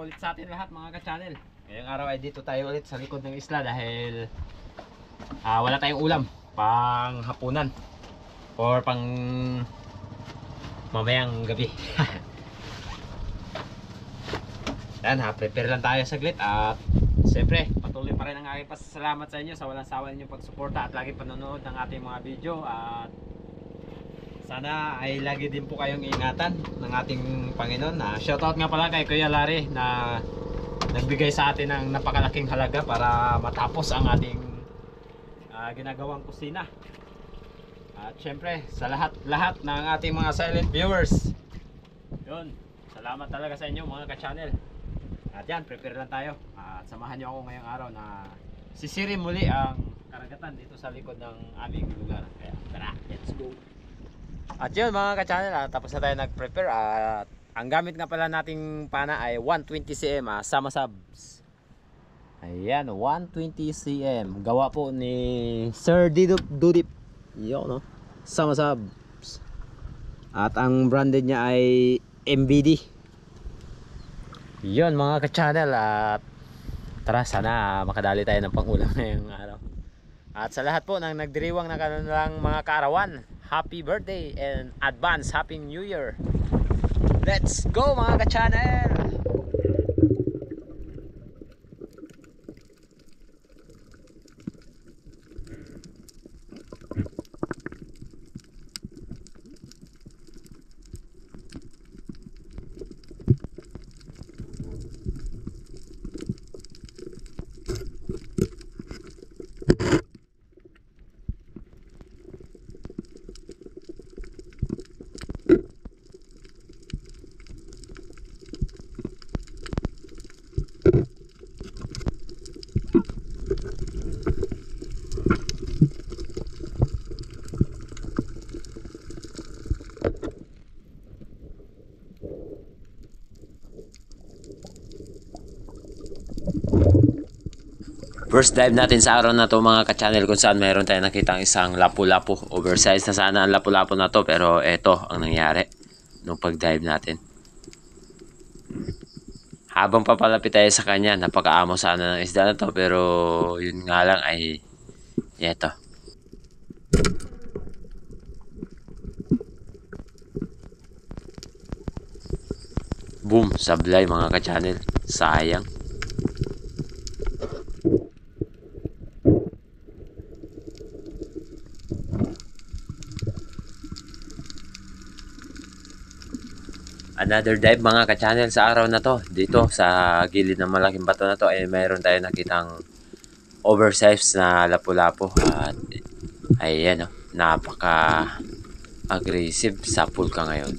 ulit sa atin lahat mga ka-channel. Ngayong araw ay dito tayo ulit sa likod ng isla dahil wala tayong ulam pang hapunan or pang mamayang gabi. Yan prepare lang tayo saglit at siyempre patuloy pa rin ang aking pasasalamat sa inyo sa walang sawa ninyong pagsuporta at lagi panonood ng ating mga video at sana ay lagi din po kayong ingatan ng ating Panginoon. Shoutout nga pala kay Kuya Larry na nagbigay sa atin ng napakalaking halaga para matapos ang ating ginagawang kusina. At syempre sa lahat ng ating mga silent viewers, yun, salamat talaga sa inyo mga ka-channel. At yan, prepare lang tayo at samahan nyo ako ngayong araw na sisirin muli ang karagatan dito sa likod ng aming lugar. Kaya tara, let's go. At yun mga ka-channel, tapos na tayo nag-prepare at ang gamit nga pala nating pana ay 120 cm Sama Subs. Ayan, 120 cm gawa po ni Sir Dudip. Yo, no? Sama Subs. At ang branded niya ay MBD. Yun mga ka-channel, at tara, sana makadali tayo ng pangulam ngayong araw. At sa lahat po ng nagdiriwang na kanilang mga kaarawan, happy birthday and advance happy new year. Let's go mga ka-channel. First dive natin sa araw na to mga ka-channel, kung saan mayroon tayong nakitang isang lapu-lapu. Oversize na sana ang lapu-lapu na to, pero eto ang nangyari nung pag-dive natin. Habang papalapit tayo sa kanya, napakaamo sana ng isda na to, pero yun nga lang ay eto. Boom, sablay mga ka-channel. Sayang. Another dive mga ka-channel sa araw na to. Dito sa gilid ng malaking bato na to ay mayroon tayo nakitang oversized na lapu-lapu. At ayan, napaka aggressive sa pool ka ngayon.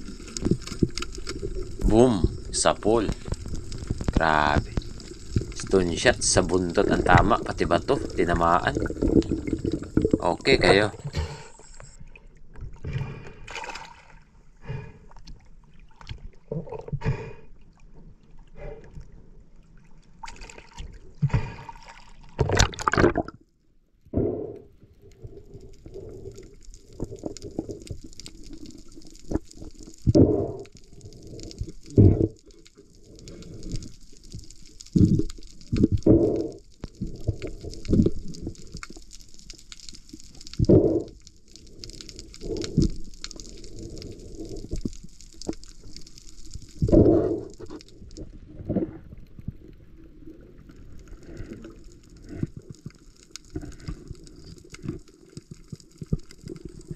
Boom, sa pool. Grabe. Stone shot sa buntot ang tama, pati bato tinamaan. Okay kayo.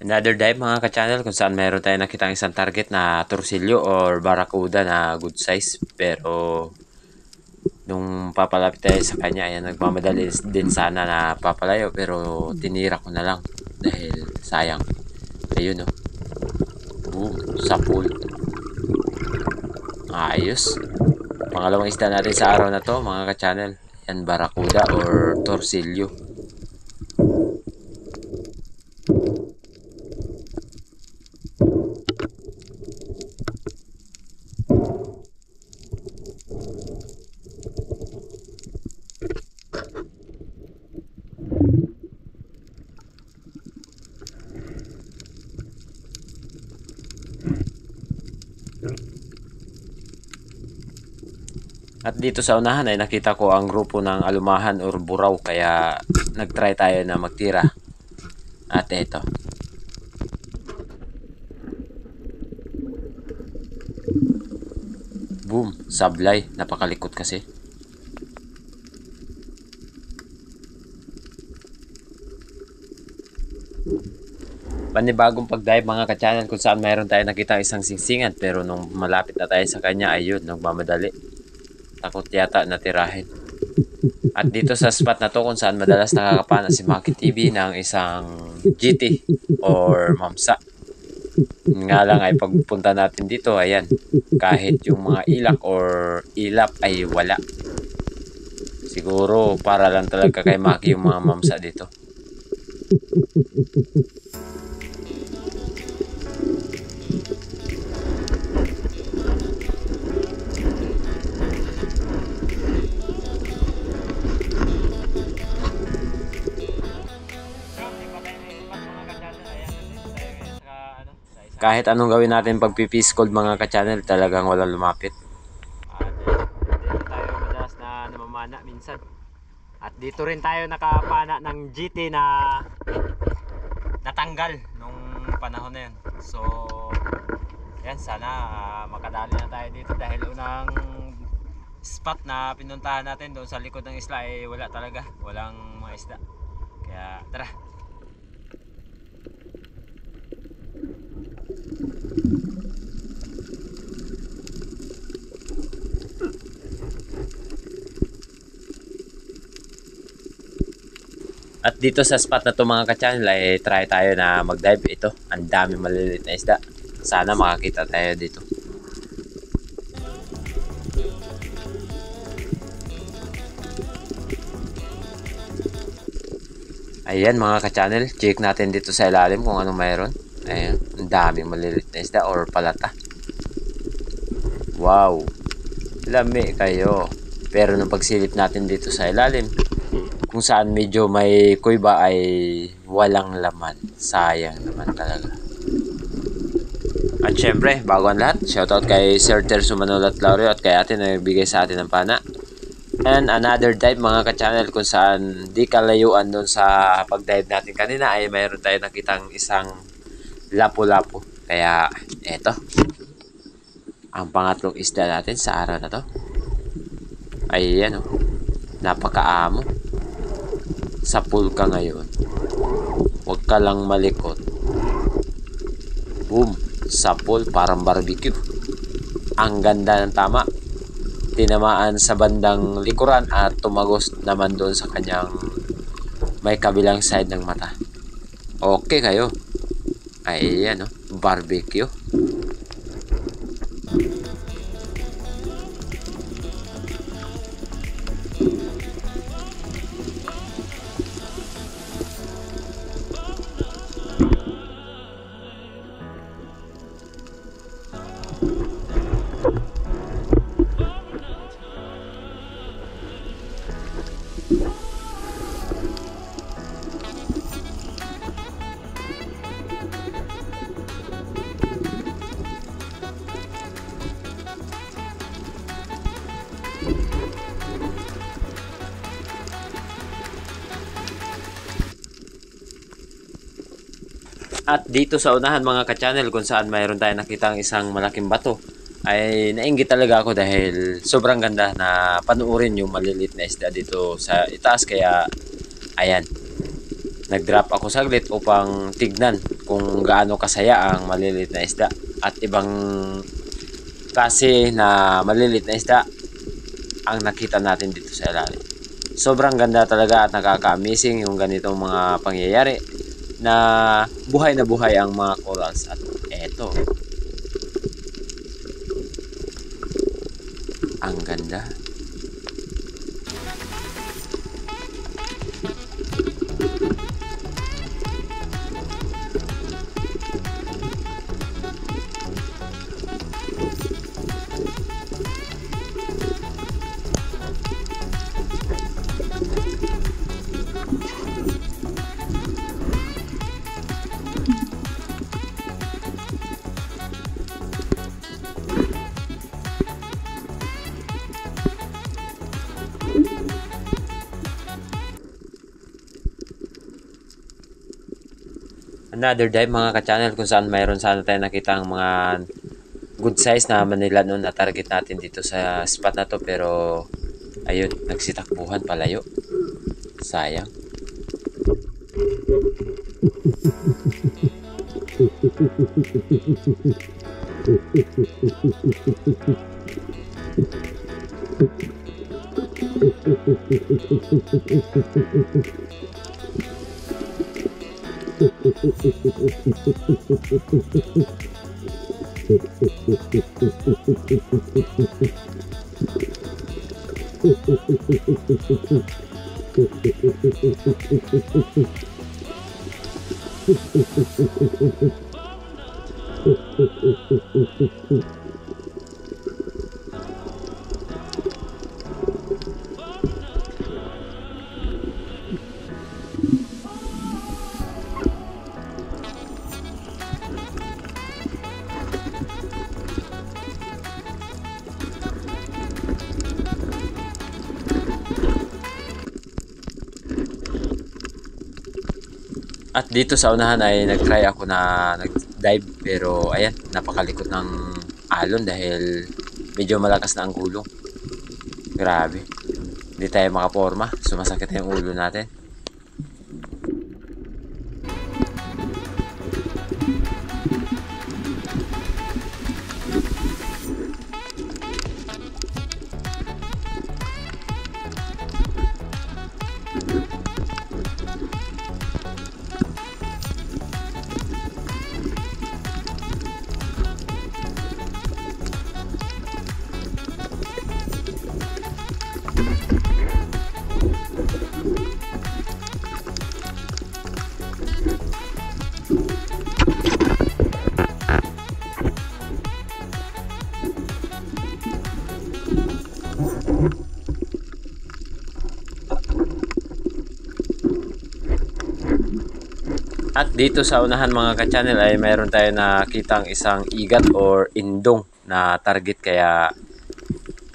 Another dive mga ka-channel, kung saan meron tayo nakitang isang target na torsilyo or barracuda na good size, pero nung papalapit tayo sa kanya ay nagmamadali din sana na papalayo, pero tinira ko na lang dahil sayang. Ayun, oh. Boom, sa pool. Ayos. Pangalawang isda natin sa araw na to mga ka-channel, yan, barracuda or torsilyo. At dito sa unahan ay nakita ko ang grupo ng alumahan or buraw, kaya nagtry tayo na magtira. At eto. Boom, sablay, napakalikot kasi. Panibagong pag-dive mga ka-channel, kung saan mayroon tayo nakita isang singsingan, pero nung malapit na tayo sa kanya, ayun, nagmamadali. Takot yata natirahin. At dito sa spot na to kung saan madalas nakakapana si Maki TV ng isang GT or Mamsa. Nga lang ay pagpunta natin dito, ayan, kahit yung mga ilak or ilap ay wala. Siguro para lang talaga kay Maki yung mga Mamsa dito. Kahit anong gawin natin pag-peace cold mga ka-channel, talagang walang lumapit. At dito tayo madalas na namamana minsan. At dito rin tayo nakapana ng GT na natanggal nung panahon na yun. So, yan, sana makadali na tayo dito dahil unang spot na pinuntahan natin doon sa likod ng isla ay wala talaga, walang mga isda. Kaya tara. At dito sa spot na to mga ka-channel ay try tayo na mag-dive. Ito, ang dami maliliit na isda. Sana makakita tayo dito. Ayan mga ka-channel, check natin dito sa ilalim kung anong mayroon. Ayan, ang daming maliliit na isda or palata. Wow, lami kayo. Pero nung pagsilip natin dito sa ilalim, kung saan medyo may kuiba ay walang laman. Sayang naman talaga. At syempre, bago ang lahat, shoutout kay Sir Terzo Manolat Laureo at kay ate na nagbigay sa atin ng pana. And another dive mga ka-channel kung saan di kalayuan doon sa pag-dive natin kanina ay mayroon tayo nakitang isang lapu-lapu. Kaya eto, ang pangatlong isda natin sa araw na to. Ayan o, napakaamo. Sa pool ka ngayon, huwag ka lang malikot. Boom, sa pool parang barbecue. Ang ganda ng tama. Tinamaan sa bandang likuran at tumagos naman doon sa kanyang may kabilang side ng mata. Okay kayo. Ayan o, barbecue. At dito sa unahan mga ka-channel kung saan mayroon tayong nakitang isang malaking bato ay nainggit talaga ako dahil sobrang ganda na panuorin yung maliliit na isda dito sa itaas. Kaya ayan, nag-drop ako saglit upang tignan kung gaano kasaya ang maliliit na isda at ibang klase na maliliit na isda ang nakita natin dito sa ilalim. Sobrang ganda talaga at nakaka-amazing yung ganitong mga pangyayari na buhay ang mga corals. At eto, ang ganda. another dive mga ka-channel kung saan mayroon sana tayo nakita ang mga good size na Manila noon na target natin dito sa spot na to, pero ayun, nagsitakbuhan palayo. Sayang. At dito sa unahan ay nag-try ako na nag-dive, pero ayan, napakalikot ng alon dahil medyo malakas na ang gulong. Grabe. Hindi tayo makaporma. Sumasakit na yung ulo natin. At dito sa unahan mga ka-channel ay mayroon tayo nakitang isang igat or indong na target, kaya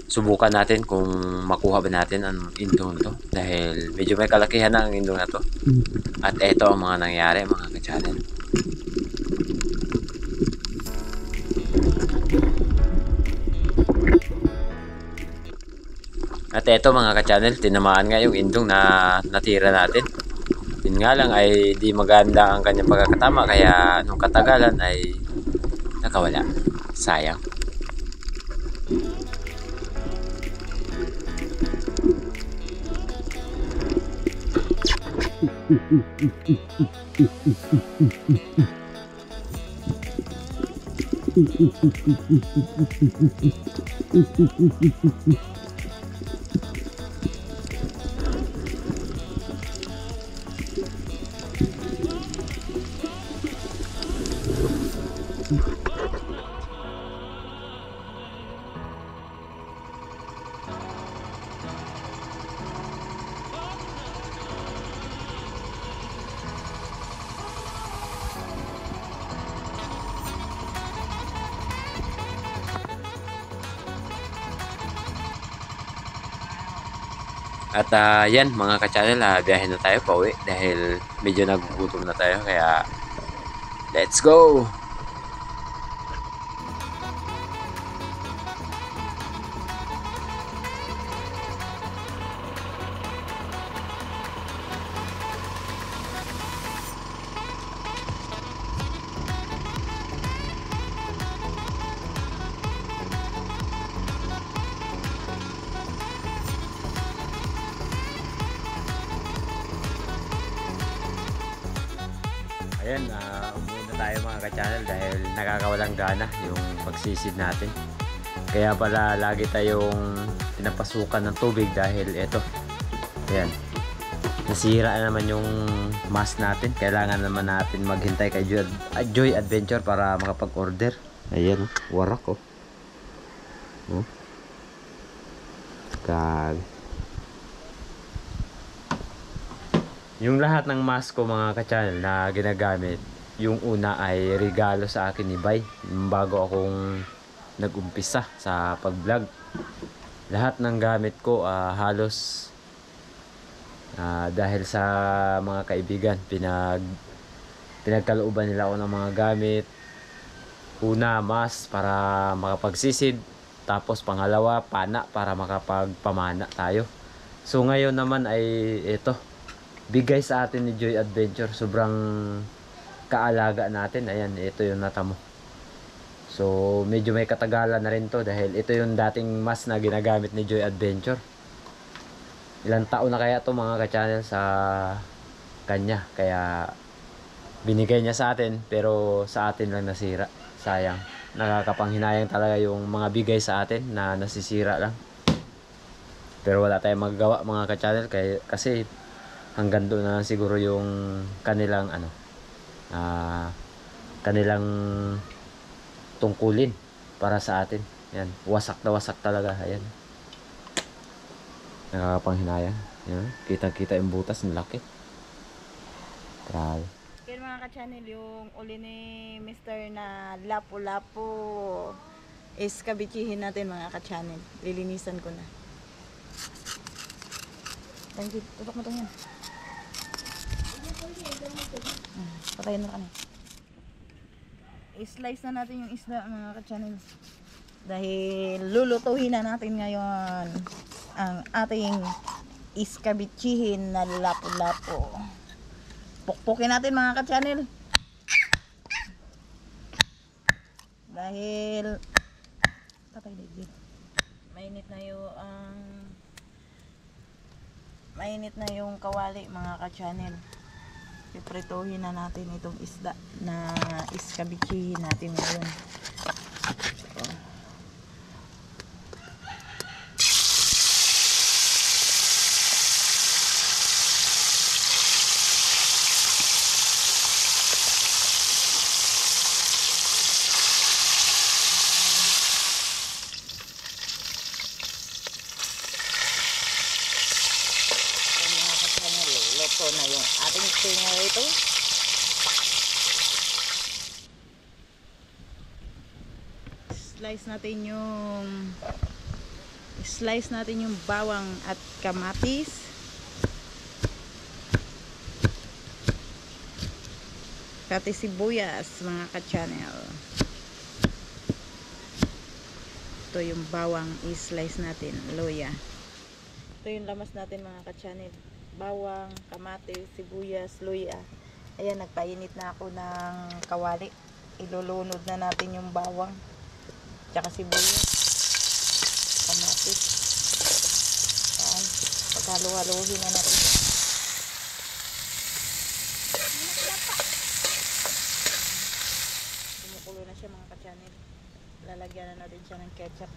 subukan natin kung makuha ba natin ang indong to dahil medyo may kalakihan na ang indong na to. At eto ang mga nangyari mga ka-channel. At eto mga ka-channel, tinamaan nga yung indong na natira natin. Yun nga lang ay di maganda ang kanyang pagkakatama, kaya nung katagalan ay nakawala. Sayang. At yan mga ka-channel, biyahe na tayo pauwi dahil medyo nagugutom na tayo, kaya let's go! Ayan, umuwi na tayo mga ka-channel dahil nakakawalang gana yung pagsisid natin. Kaya pala lagi tayong pinapasukan ng tubig dahil eto, ayan, nasira na naman yung mask natin. Kailangan naman natin maghintay kay Joy Adventure para makapag-order. Ayan, warak oh. Oh. Kag yung lahat ng mask ko mga ka-channel na ginagamit, yung una ay regalo sa akin ni Bay bago akong nag-umpisa sa pag-vlog. Lahat ng gamit ko halos dahil sa mga kaibigan pinagkalooban nila ako ng mga gamit. Una, mas para makapagsisid. Tapos pangalawa, pana para makapagpamana tayo. So ngayon naman ay ito, bigay sa atin ni Joy Adventure. Sobrang kaalaga natin. Ayan, ito yung natamo. So medyo may katagalan na rin to dahil ito yung dating mas na ginagamit ni Joy Adventure. Ilang taon na kaya to mga ka-channel sa kanya. Kaya binigay niya sa atin pero sa atin lang nasira. Sayang. Nakakapanghinayang talaga yung mga bigay sa atin na nasisira lang. Pero wala tayong magagawa mga ka-channel kasi hanggang doon na lang siguro yung kanilang kanilang tungkulin para sa atin. Yan, wasak na wasak talaga. Ayan. Nakakapanghinayang. Yan, kita-kita yung butas ng laki. Grabe. Kaya mga ka-channel, yung uli ni Mr. na lapu-lapu is kabitsihin natin mga ka-channel. Lilinisan ko na. Thank you. Tutok mo ito yan. Patayin na kami. I-slice na natin yung isda mga ka-channel. Dahil lulutuhin na natin ngayon ang ating iskabitsihin na lapu-lapu. Pukpukin natin mga ka-channel. Dahil patay din. Mainit na yung kawali mga ka-channel. Piprituhin na natin itong isda na iskabitsihin natin ngayon. Luto na yung ating tinga ito. Slice natin yung bawang at kamatis. Pati sibuyas mga ka-channel. Ito yung bawang i-slice natin, luya. Ito yung lamas natin mga ka-channel. Bawang, kamatis, sibuyas, luya. Ayan, nagpainit na ako ng kawali. Ilulunod na natin yung bawang, tsaka sibuyas, kamatis. Ayan, paghalu-haluhin na natin. Kumukulo na siya mga ka-channel. Lalagyan na natin siya ng ketchup.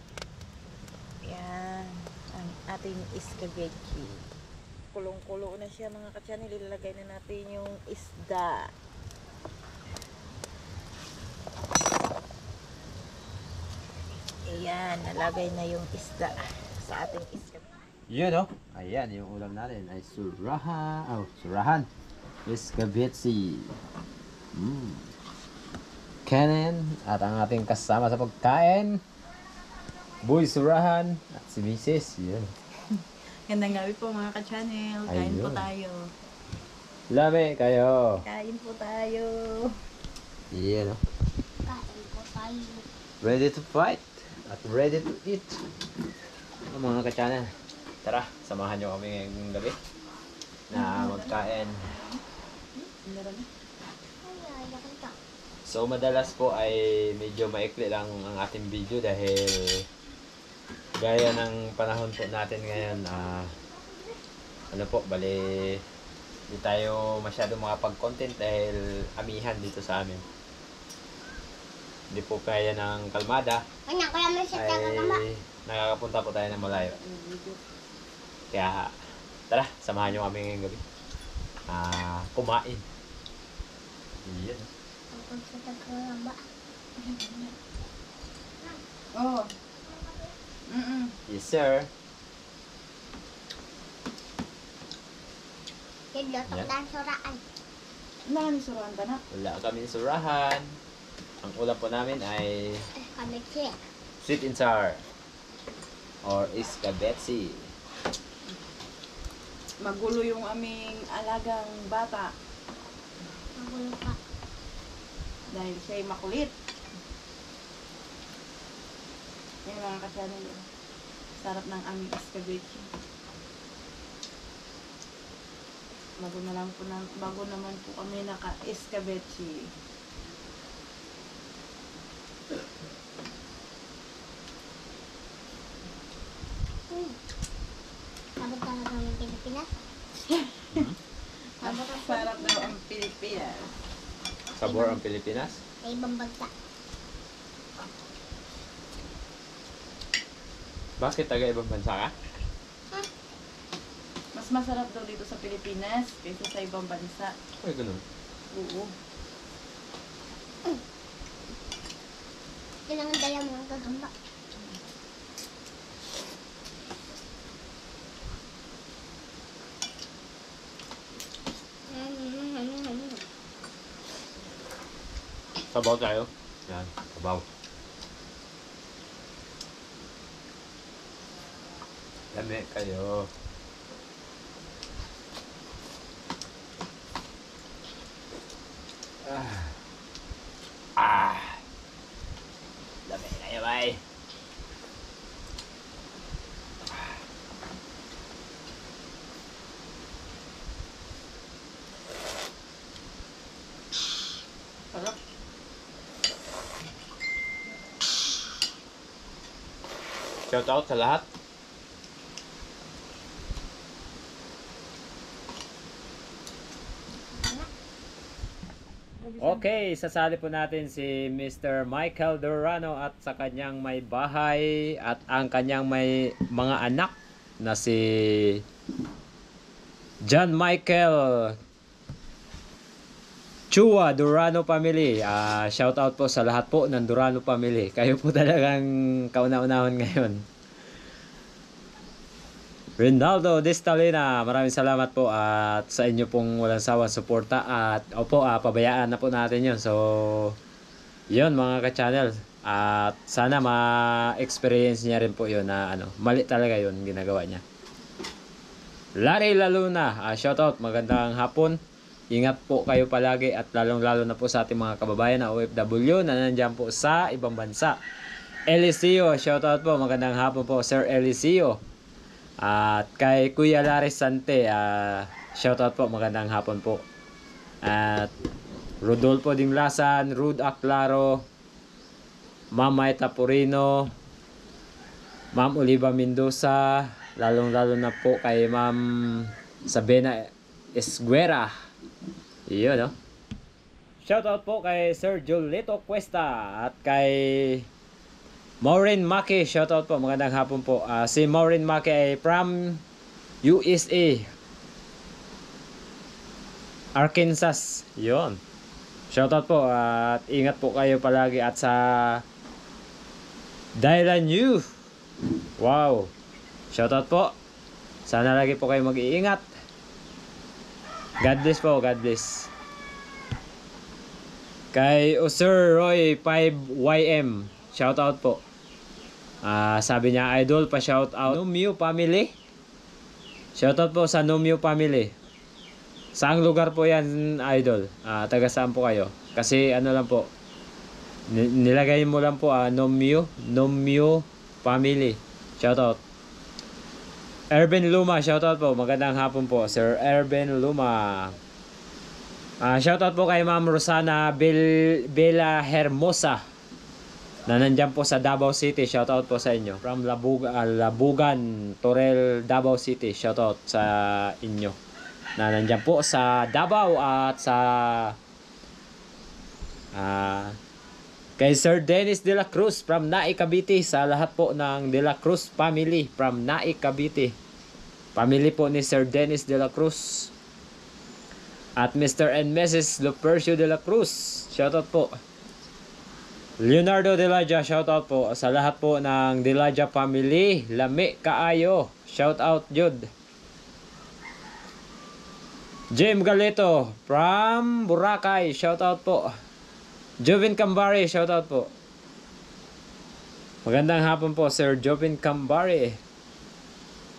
Ayan, ang ating iskabechi. Kulong-kulo na siya mga ka-channel. Ilalagay na natin yung isda. Ayan, nalagay na yung isda sa ating isda. Yun oh. Ayan, yung ulam natin ay surahan. Iskabechi. Kanin at ang ating kasama sa pagkain, Boy Surahan at si Mrs. Yun. Gandang gabi po mga ka-channel. Kain po Ayun. tayo. Lame kayo. Kain po tayo. Yan oh. Kain po tayo. Ready to fight at ready to eat. Mga ka-channel, tara, samahan nyo kami ngayong gabi na magkain. So madalas po ay medyo maikli lang ang ating video dahil gaya ng panahon po natin ngayon, bali hindi tayo masyado makapag-content dahil amihan dito sa amin. Hindi po kaya ng kalmada Kanya, kaya may siya tama. ay nakakapunta po tayo ng malayo. Kaya tara, samahan nyo kami ngayong gabi. Kumain. Yan. Kung sa tagkama. Oh. Yes sir. Kidlotok Yan. dan suraan. Nanisuruan ka na. Wala kami surahan. Ang ulam po namin ay Kami siya. sweet and sour or iskabetsi. Magulo yung aming alagang bata. Magulo pa. Dahil siya ay makulit. Yan mga ka-channel. Sarap ng aming escabeche. Bago naman po kami naka-escabeche. Sabot talaga ng Pilipinas. Sarap daw ang Pilipinas. Sabor ang Pilipinas. Sa ibang bansa. Bakit taga ibang bansa ka? Mas masarap daw dito sa Pilipinas kaysa sa ibang bansa. Ay, ganun. Oo. Kailangan dala mo ang gagamba. Sabaw tayo. Yan, sabaw. Lami kayo. Lami kayo, bay. Sarap. Shout out sa lahat. Okay, sasali po natin si Mr. Michael Durano at sa kanyang may bahay at ang kanyang may mga anak na si John Michael Chua Durano family. Shout out po sa lahat po ng Durano family. Kayo po talagang kauna-unahon ngayon. Rinaldo Destalina, maraming salamat po at sa inyo pong walang sawang suporta at opo, pabayaan na po natin yun. So, yun mga ka-channel. At sana ma-experience niya rin po yun na mali talaga yun ginagawa niya. Larry Laluna, shout out, magandang hapon. Ingat po kayo palagi at lalong-lalo na po sa ating mga kababayan na OFW na nandiyan po sa ibang bansa. Eliseo, shout out po, magandang hapon po Sir Eliseo. At kay Kuya Laris Sante, shoutout po, magandang hapon po. At Rodolfo Dinglasan, Rud Aclaro, Ma'am Maita Purino, Ma'am Oliva Mendoza, lalong-lalo na po kay Ma'am Sabena Esguera. Iyon, no? Shoutout po kay Sir Julito Cuesta at kay Maureen Maki, shoutout po, magandang hapon po. Si Maureen Maki ay from USA, Arkansas. Yun. Shoutout po at ingat po kayo palagi at sa Dylan Yu. Wow. Shoutout po. Sana lagi po kayo mag-iingat. God bless po, God bless. Kay Sir Roy 5YM, shoutout po. Sabi niya, idol, pa shout out Numio family. Shoutout po sa Numio family. Saang lugar po yan, idol? Taga saan po kayo? Kasi lang po, nilagay mo lang po Numio family. Shoutout. Erben Luma, shoutout po. Magandang hapon po, Sir Erben Luma. Shoutout po kay Ma'am Rosana Bella Hermosa na nandyan po sa Davao City. Shoutout po sa inyo. From Labugan, Torel, Davao City. Shoutout sa inyo na nandyan po sa Davao at sa kay Sir Dennis De La Cruz from Naik, Cavite. Sa lahat po ng De La Cruz family from Naik, Cavite. Family po ni Sir Dennis De La Cruz. At Mr. and Mrs. Lupercio De La Cruz. Shoutout po. Leonardo De Laja, shoutout po sa lahat po ng De Laja family. Lami kaayo. Shoutout Jud. Jim Galeto from Boracay. Shoutout po. Jovin Cambari, shoutout po. Magandang hapon po Sir Jovin Cambari.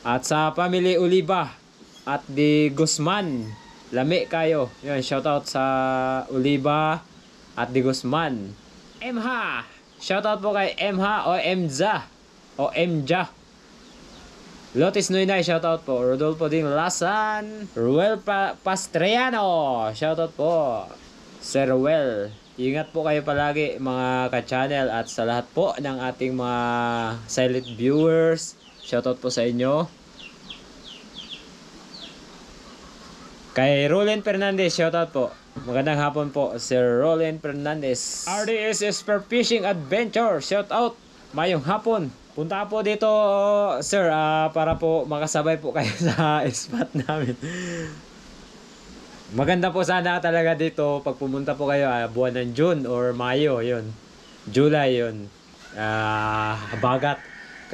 At sa family Oliva at di Guzman. Lami kayo. Yun, shoutout sa Oliva at de Guzman. Emha! Shoutout po kay Emha o Emza o Emja. Lotis Noynay, shoutout po. Rodolfo Ding Lasan. Ruel Pastriano, shoutout po. Sir Ruel. Ingat po kayo palagi mga ka-channel at sa lahat po ng ating mga silent viewers. Shoutout po sa inyo. Kay Roland Fernandez, shoutout po. Magandang hapon po, Sir Roland Fernandez. RDS Esper Fishing Adventure, shoutout. Mayong hapon. Punta po dito, sir, para po makasabay po kayo sa spot namin. Maganda po sana talaga dito pag pumunta po kayo buwan ng June or Mayo, yun. July, yun. Habagat.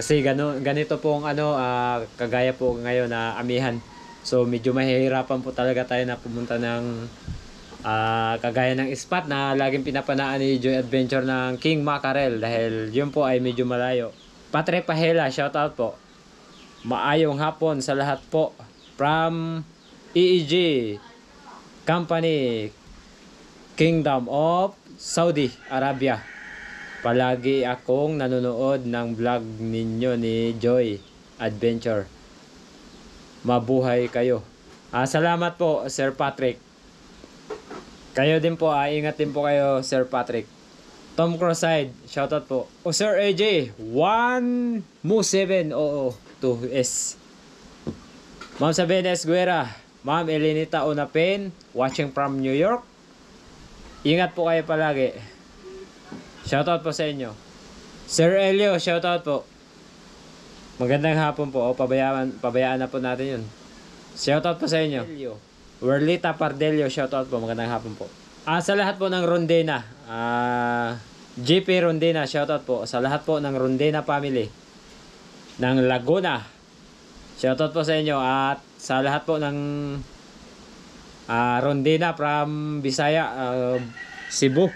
Kasi ganito pong kagaya po ngayon na amihan. So medyo mahihirapan po talaga tayo na pumunta ng kagaya ng spot na laging pinapanaan ni Joy Adventure ng King Mackerel dahil yun po ay medyo malayo. Patre Pahela, shoutout po. Maayong hapon sa lahat po. From EEG Company, Kingdom of Saudi Arabia. Palagi akong nanonood ng vlog ninyo ni Joy Adventure. Mabuhay kayo. Salamat po, Sir Patrick. Kayo din po, ingat din po kayo, Sir Patrick. Tom Crosside, shoutout po. O Sir AJ, 1 Mo 7 oo 2S. Ma'am Sabenes Guerra, Ma'am Elenita Unapen, watching from New York. Ingat po kayo palagi. Shoutout po sa inyo. Sir Elio, shoutout po. Magandang hapon po. Pabayaan na po natin yun. Shoutout po sa inyo. Werlita Pardelio, shoutout po. Magandang hapon po. Sa lahat po ng Rondena, GP Rondena, shoutout po. Sa lahat po ng Rondena family ng Laguna, shoutout po sa inyo. At sa lahat po ng Rondena from Bisaya, Cebu.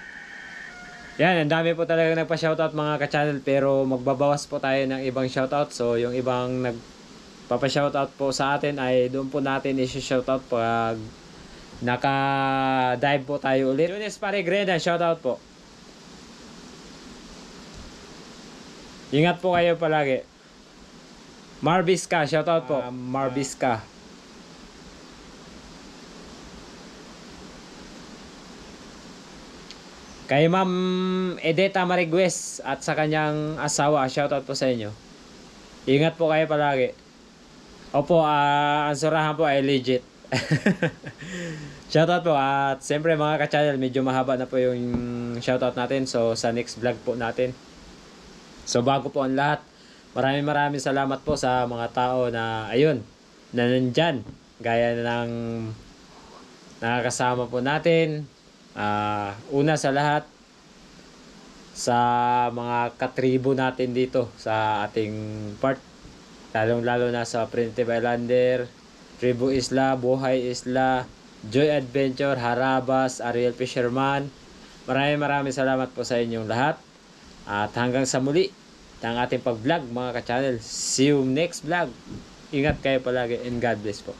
Yan, ang dami po talaga nagpa-shoutout mga ka-channel, pero magbabawas po tayo ng ibang shoutout. So yung ibang nagpapa-shoutout po sa atin ay doon po natin i-shoutout pag naka-dive po tayo ulit. Yunis Paregrena, shoutout po. Ingat po kayo palagi. Marbiska, shoutout po. Marbiska. Kay Ma'am Edeta Marigues at sa kanyang asawa, shoutout po sa inyo. Ingat po kayo palagi. Opo, ang surahan po ay legit. Shoutout po. At siyempre mga ka-channel, medyo mahaba na po yung shoutout natin. So sa next vlog po natin. So bago po ang lahat, maraming salamat po sa mga tao na ayun, na nandyan. Gaya ng nakakasama po natin. Una sa lahat, sa mga katribo natin dito sa ating part. Lalong-lalo na sa Primitive Islander, Tribu Isla, Buhay Isla, Joy Adventure, Harabas, Ariel Fisherman. Maraming salamat po sa inyong lahat. At hanggang sa muli ng ating pag-vlog mga ka-channel. See you next vlog. Ingat kayo palagi and God bless po.